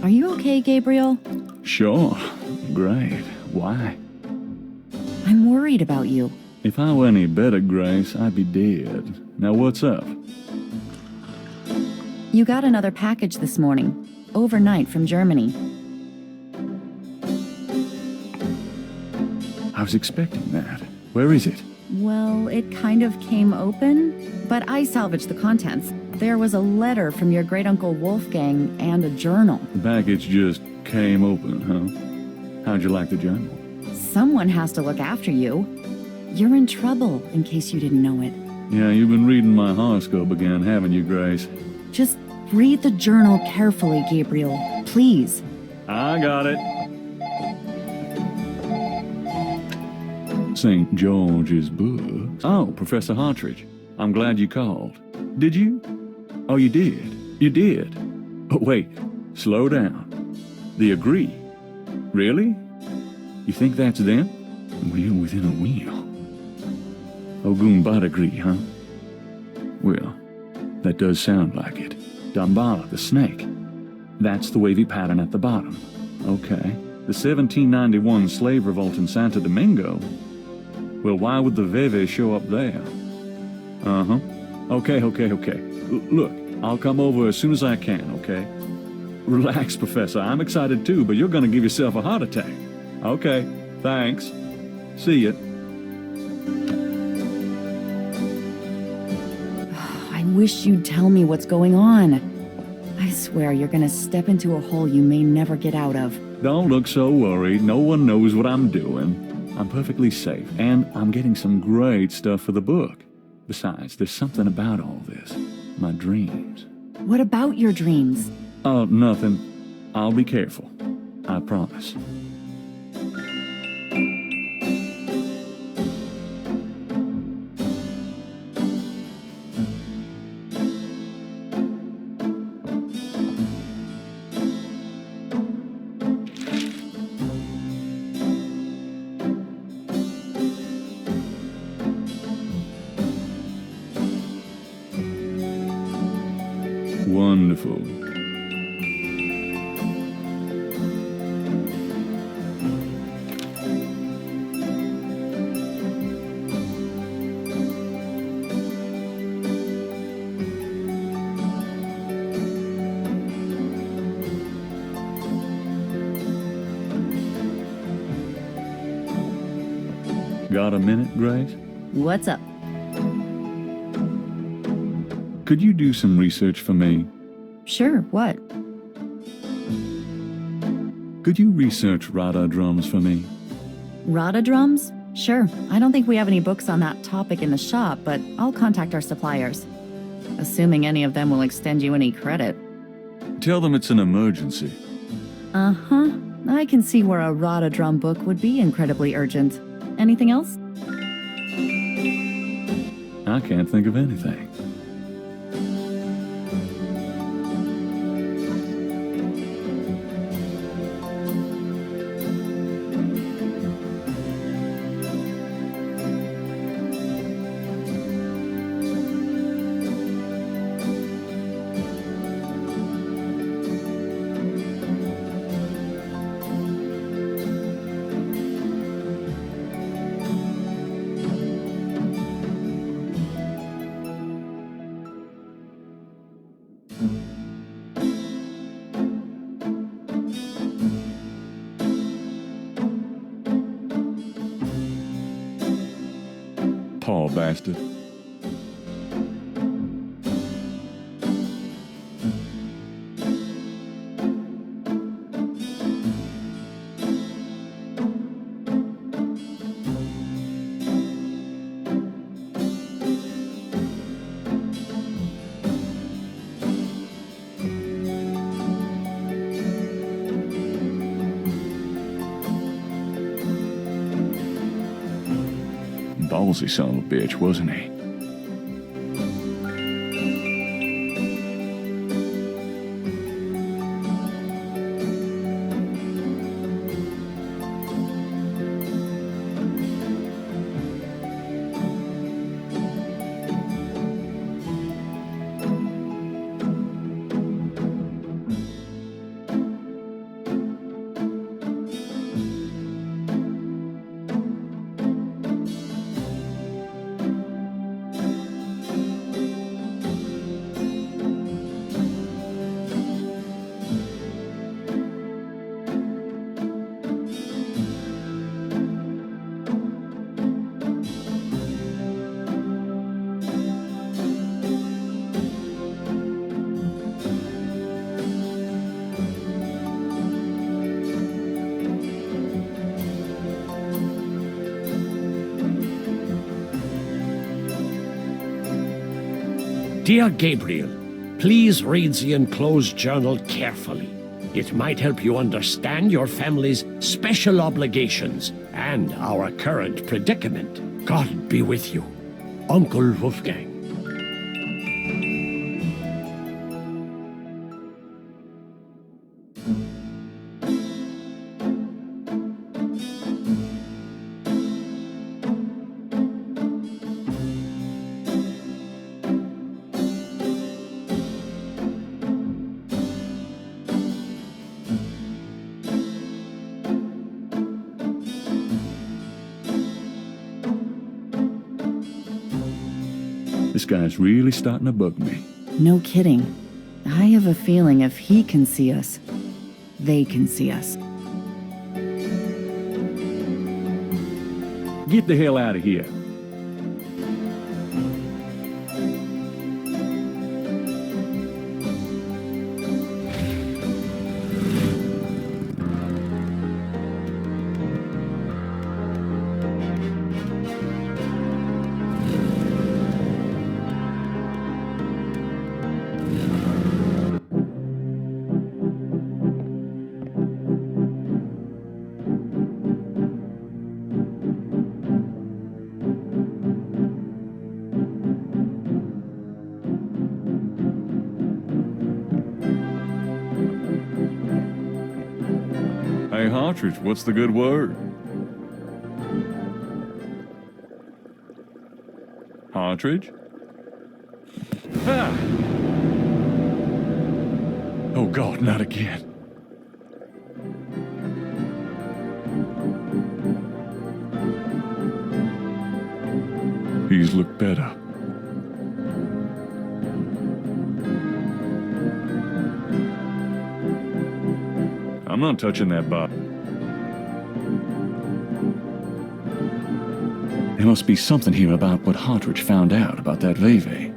Are you okay, Gabriel? Sure. Great. Why? I'm worried about you. If I were any better, Grace, I'd be dead. Now what's up? You got another package this morning, overnight from Germany. I was expecting that. Where is it? Well, it kind of came open, but I salvaged the contents. There was a letter from your great-uncle Wolfgang and a journal. The package just came open, huh? How'd you like the journal? Someone has to look after you. You're in trouble, in case you didn't know it. Yeah, you've been reading my horoscope again, haven't you, Grace? Just read the journal carefully, Gabriel. Please. I got it. St. George's book. Oh, Professor Hartridge. I'm glad you called. Did you? Oh, you did. You did. Oh, wait. Slow down. They agree. Really? You think that's them? Wheel within a wheel. Ogun agree, huh? Well, that does sound like it. Dambala, the snake. That's the wavy pattern at the bottom. Okay. The 1791 slave revolt in Santo Domingo? Well, why would the Veve show up there? Uh-huh. Okay. Look, I'll come over as soon as I can, okay? Relax, Professor. I'm excited too, but you're gonna give yourself a heart attack. Okay, thanks. See ya. I wish you'd tell me what's going on. I swear you're gonna step into a hole you may never get out of. Don't look so worried. No one knows what I'm doing. I'm perfectly safe, and I'm getting some great stuff for the book. Besides, there's something about all this. My dreams. What about your dreams? Oh, nothing. I'll be careful. I promise. Wonderful. Got a minute, Grace? What's up? Could you do some research for me? Sure, what? Could you research Rada drums for me? Rada drums? Sure. I don't think we have any books on that topic in the shop, but I'll contact our suppliers. Assuming any of them will extend you any credit. Tell them it's an emergency. Uh-huh. I can see where a Rada drum book would be incredibly urgent. Anything else? I can't think of anything. Poor bastard. Ballsy son of a bitch, wasn't he? Dear Gabriel, please read the enclosed journal carefully. It might help you understand your family's special obligations and our current predicament. God be with you. Uncle Wolfgang. This guy's really starting to bug me. No kidding. I have a feeling if he can see us, they can see us. Get the hell out of here. Hey, Hartridge, what's the good word? Hartridge? Ah! Oh, God, not again. He's looked better. I'm not touching that bot. There must be something here about what Hartridge found out about that Veve.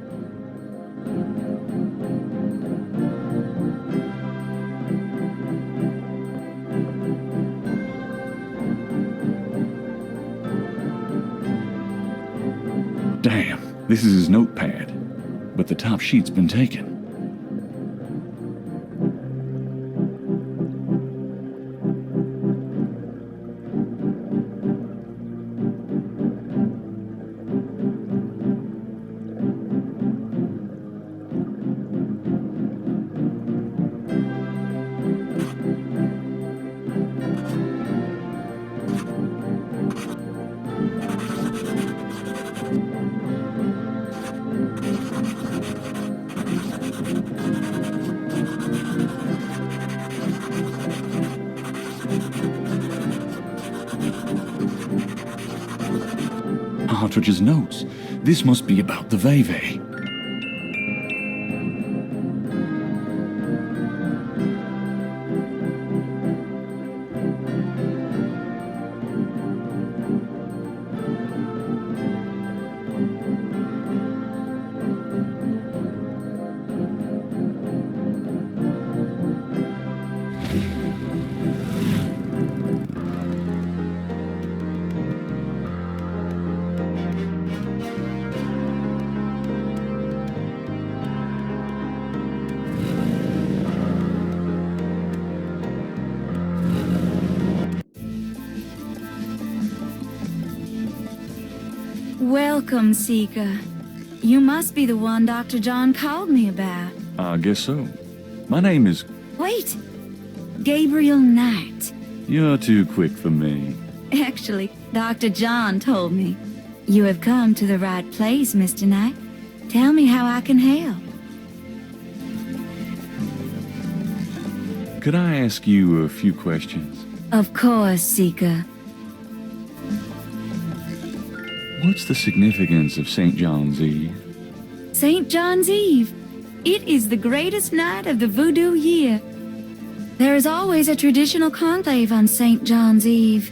Damn, this is his notepad, but the top sheet's been taken. Hartridge's notes. This must be about the Veve. Welcome, Seeker. You must be the one Dr. John called me about. I guess so. My name is... Wait! Gabriel Knight. You're too quick for me. Actually, Dr. John told me. You have come to the right place, Mr. Knight. Tell me how I can help. Could I ask you a few questions? Of course, Seeker. What's the significance of St. John's Eve? St. John's Eve. It is the greatest night of the voodoo year. There is always a traditional conclave on St. John's Eve.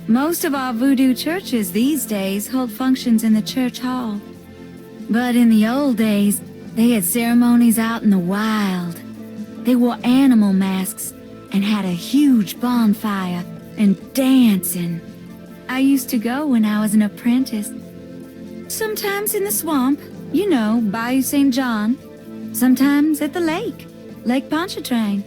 Most of our voodoo churches these days hold functions in the church hall. But in the old days, they had ceremonies out in the wild. They wore animal masks and had a huge bonfire and dancing. I used to go when I was an apprentice. Sometimes in the swamp, You know, Bayou St. John. Sometimes at the lake, Lake Pontchartrain.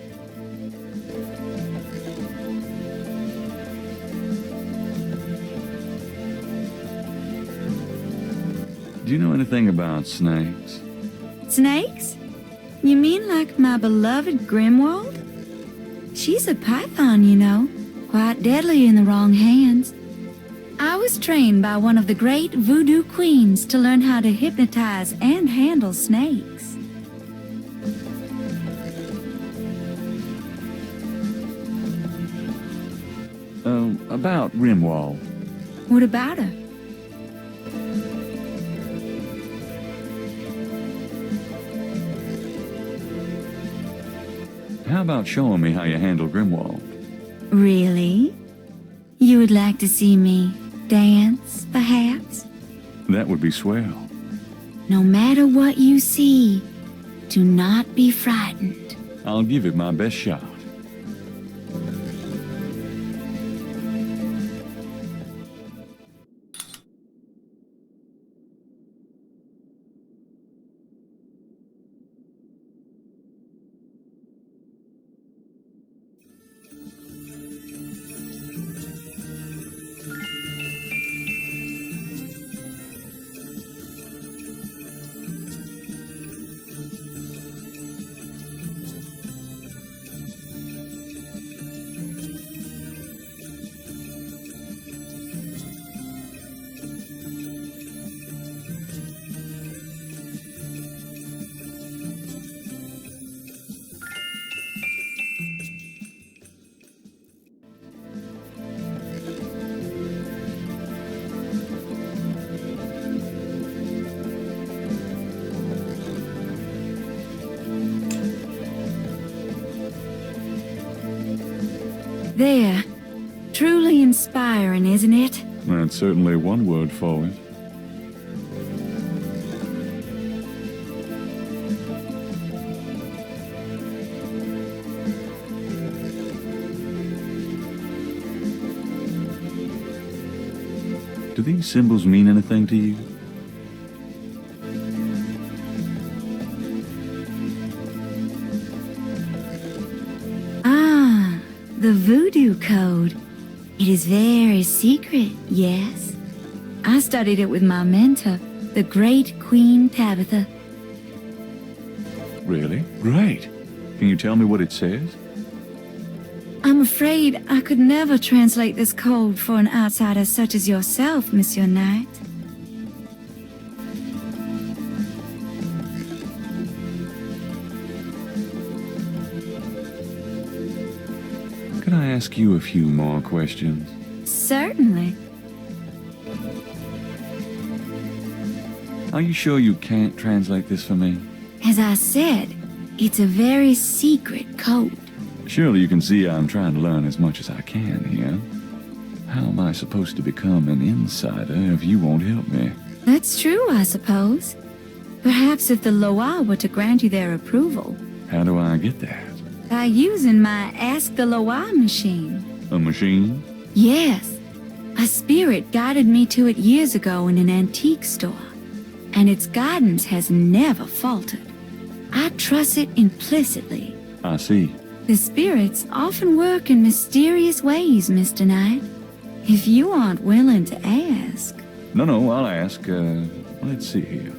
Do you know anything about snakes? Snakes? You mean like my beloved Grimwald? She's a python, you know, quite deadly in the wrong hands. I was trained by one of the great voodoo queens to learn how to hypnotize and handle snakes. About Grimwald. What about her? How about showing me how you handle Grimwald? Really? You would like to see me dance, perhaps? That would be swell. No matter what you see, do not be frightened. I'll give it my best shot. There. Truly inspiring, isn't it? That's certainly one word for it. Do these symbols mean anything to you? The voodoo code. It is very secret, yes. I studied it with my mentor, the great Queen Tabitha. Really? Great. Can you tell me what it says? I'm afraid I could never translate this code for an outsider such as yourself, Monsieur Knight. Can I ask you a few more questions? Certainly. Are you sure you can't translate this for me? As I said, it's a very secret code. Surely you can see I'm trying to learn as much as I can here. How am I supposed to become an insider if you won't help me? That's true, I suppose. Perhaps if the Loa were to grant you their approval. How do I get that? By using my Ask the Loa machine. A machine? Yes. A spirit guided me to it years ago in an antique store. And its guidance has never faltered. I trust it implicitly. I see. The spirits often work in mysterious ways, Mr. Knight. If you aren't willing to ask... No, I'll ask. Let's see here.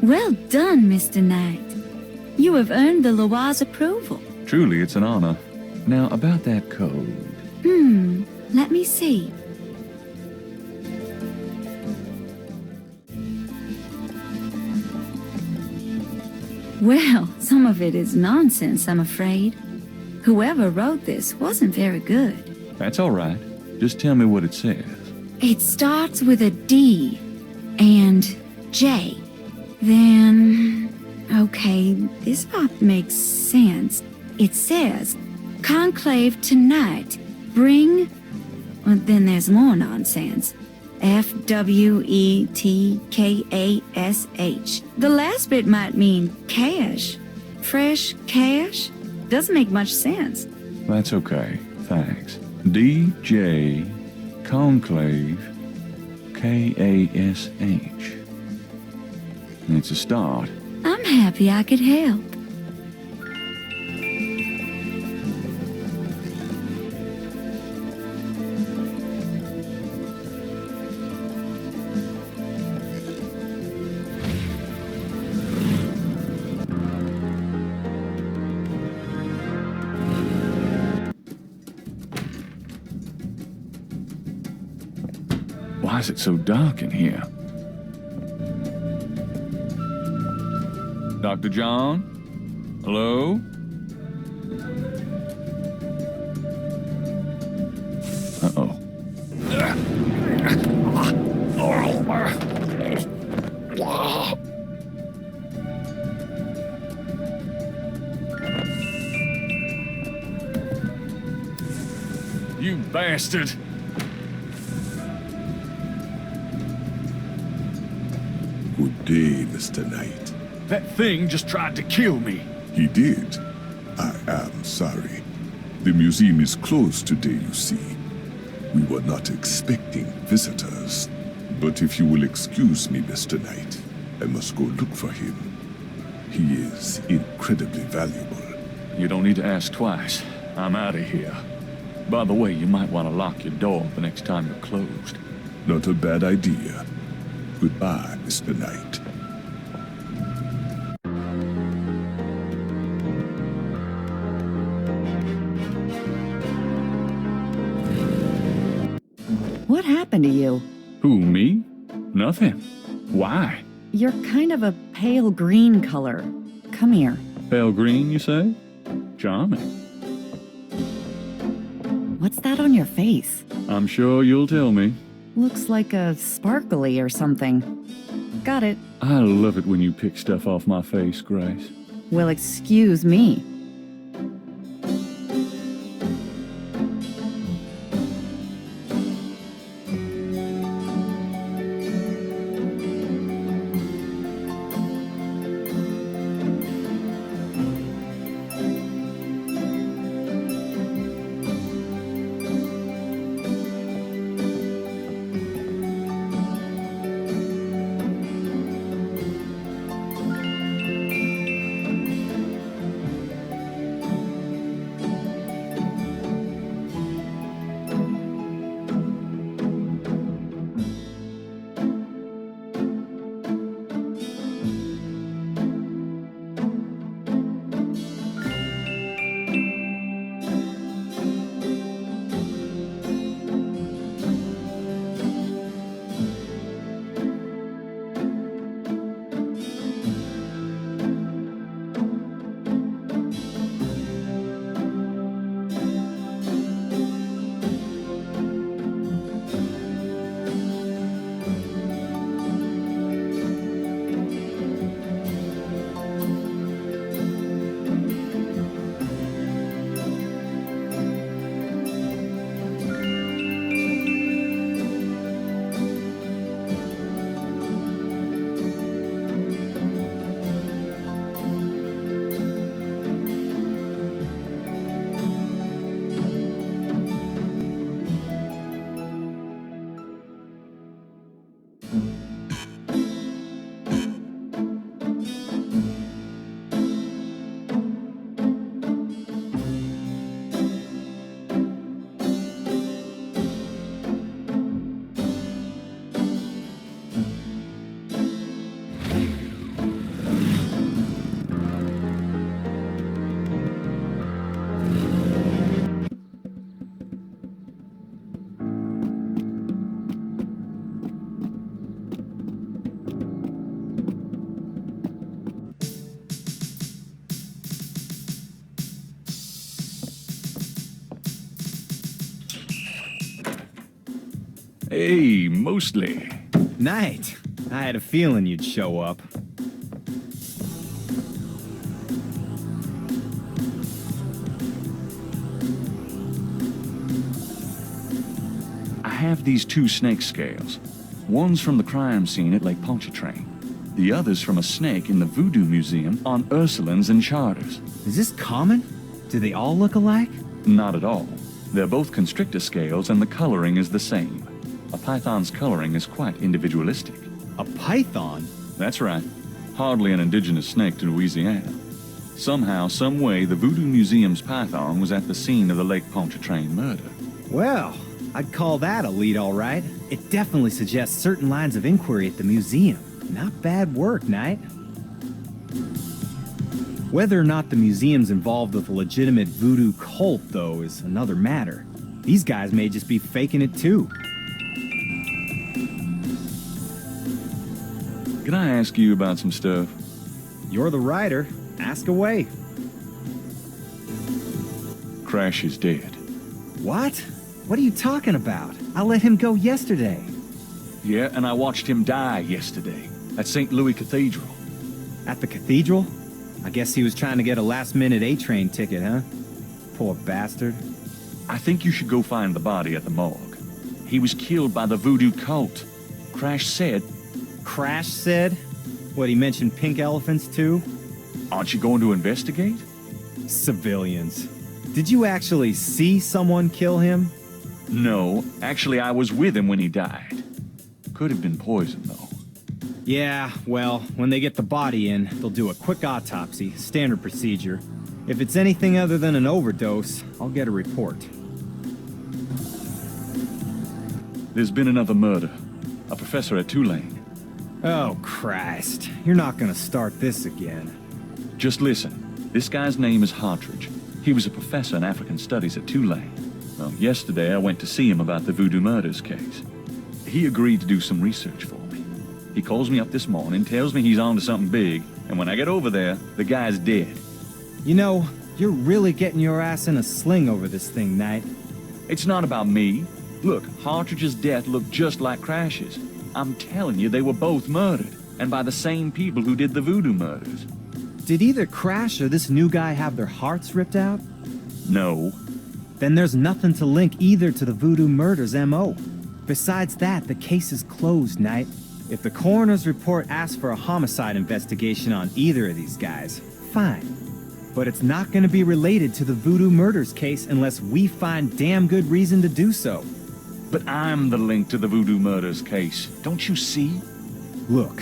Well done, Mr. Knight. You have earned the Loire's approval. Truly, it's an honor. Now, about that code. Let me see. Well, some of it is nonsense, I'm afraid. Whoever wrote this wasn't very good. That's all right. Just tell me what it says. It starts with a D and J. Then, okay, this part makes sense. It says, Conclave tonight, bring... Well, then there's more nonsense. F-W-E-T-K-A-S-H. The last bit might mean cash. Fresh cash? Doesn't make much sense. That's okay. Thanks. D.J. Conclave K-A-S-H. It's a start. I'm happy I could help. Why is it so dark in here? Dr. John? Hello? Uh-oh. You bastard! Good day, Mr. Knight. That thing just tried to kill me. He did. I am sorry. The museum is closed today, you see. We were not expecting visitors. But if you will excuse me, Mr. Knight, I must go look for him. He is incredibly valuable. You don't need to ask twice. I'm out of here. By the way, you might want to lock your door the next time you're closed. Not a bad idea. Goodbye, Mr. Knight. What happened to you? Who, me? Nothing. Why? You're kind of a pale green color. Come here. Pale green, you say? Charming. What's that on your face? I'm sure you'll tell me. Looks like a sparkly or something. Got it. I love it when you pick stuff off my face, Grace. Well, excuse me. Hey, mostly. Knight, I had a feeling you'd show up. I have these two snake scales. One's from the crime scene at Lake Pontchartrain. The other's from a snake in the Voodoo Museum on Ursulines and Charters. Is this common? Do they all look alike? Not at all. They're both constrictor scales and the coloring is the same. A python's coloring is quite individualistic. A python? That's right. Hardly an indigenous snake to Louisiana. Somehow, some way, the Voodoo Museum's python was at the scene of the Lake Pontchartrain murder. Well, I'd call that a lead, all right. It definitely suggests certain lines of inquiry at the museum. Not bad work, Knight. Whether or not the museum's involved with a legitimate voodoo cult, though, is another matter. These guys may just be faking it, too. Can I ask you about some stuff? You're the writer. Ask away. Crash is dead. What? What are you talking about? I let him go yesterday. Yeah, and I watched him die yesterday at St. Louis Cathedral. At the cathedral? I guess he was trying to get a last-minute A-train ticket, huh? Poor bastard. I think you should go find the body at the morgue. He was killed by the voodoo cult. Crash said... Crash said? What, he mentioned pink elephants, too? Aren't you going to investigate? Civilians. Did you actually see someone kill him? No, actually I was with him when he died. Could have been poison, though. Yeah, well, when they get the body in, they'll do a quick autopsy, standard procedure. If it's anything other than an overdose, I'll get a report. There's been another murder. A professor at Tulane. Oh, Christ. You're not gonna start this again. Just listen. This guy's name is Hartridge. He was a professor in African Studies at Tulane. Well, yesterday I went to see him about the voodoo murders case. He agreed to do some research for me. He calls me up this morning, tells me he's on to something big, and when I get over there, the guy's dead. You know, you're really getting your ass in a sling over this thing, Knight. It's not about me. Look, Hartridge's death looked just like Crash's. I'm telling you, they were both murdered, and by the same people who did the voodoo murders. Did either Crash or this new guy have their hearts ripped out? No. Then there's nothing to link either to the voodoo murders M.O. Besides that, the case is closed, Knight. If the coroner's report asks for a homicide investigation on either of these guys, fine. But it's not going to be related to the voodoo murders case unless we find damn good reason to do so. But I'm the link to the voodoo murders case. Don't you see? Look,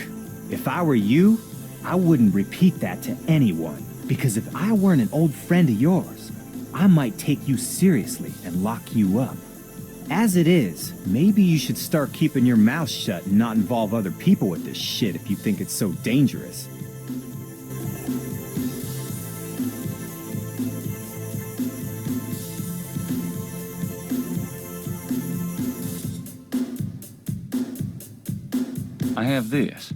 if I were you, I wouldn't repeat that to anyone. Because if I weren't an old friend of yours, I might take you seriously and lock you up. As it is, maybe you should start keeping your mouth shut and not involve other people with this shit if you think it's so dangerous. I have this.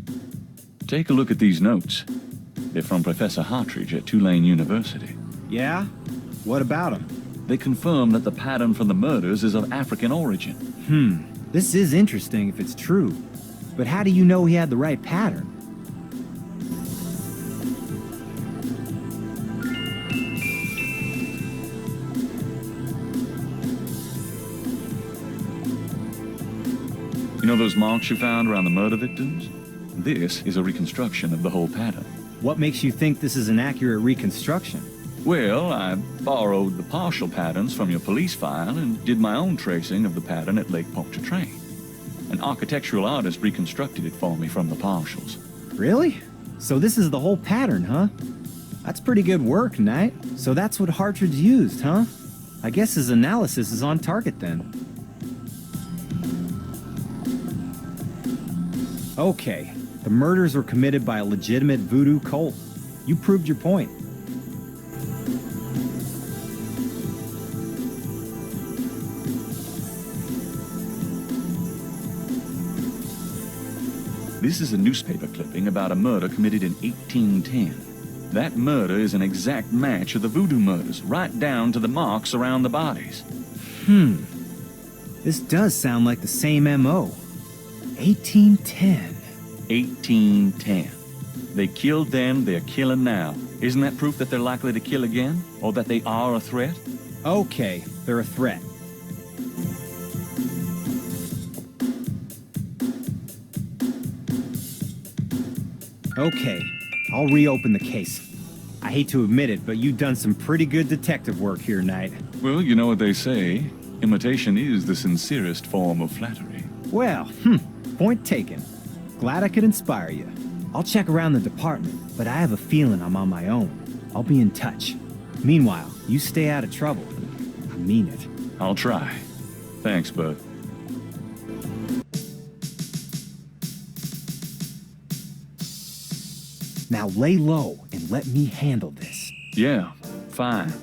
Take a look at these notes. They're from Professor Hartridge at Tulane University. Yeah? What about him? They confirm that the pattern for the murders is of African origin. This is interesting if it's true. But how do you know he had the right pattern? You know those marks you found around the murder victims? This is a reconstruction of the whole pattern. What makes you think this is an accurate reconstruction? Well, I borrowed the partial patterns from your police file and did my own tracing of the pattern at Lake Pontchartrain. An architectural artist reconstructed it for me from the partials. Really? So this is the whole pattern, huh? That's pretty good work, Knight. So that's what Hartridge used, huh? I guess his analysis is on target then. Okay, the murders were committed by a legitimate voodoo cult. You proved your point. This is a newspaper clipping about a murder committed in 1810. That murder is an exact match of the voodoo murders, right down to the marks around the bodies. This does sound like the same MO. 1810. 1810. They killed then, they're killing now. Isn't that proof that they're likely to kill again? Or that they are a threat? Okay, they're a threat. Okay, I'll reopen the case. I hate to admit it, but you've done some pretty good detective work here, Knight. Well, you know what they say. Imitation is the sincerest form of flattery. Well, point taken. Glad I could inspire you. I'll check around the department, but I have a feeling I'm on my own. I'll be in touch. Meanwhile, you stay out of trouble. I mean it. I'll try. Thanks, bud. Now lay low and let me handle this. Yeah, fine.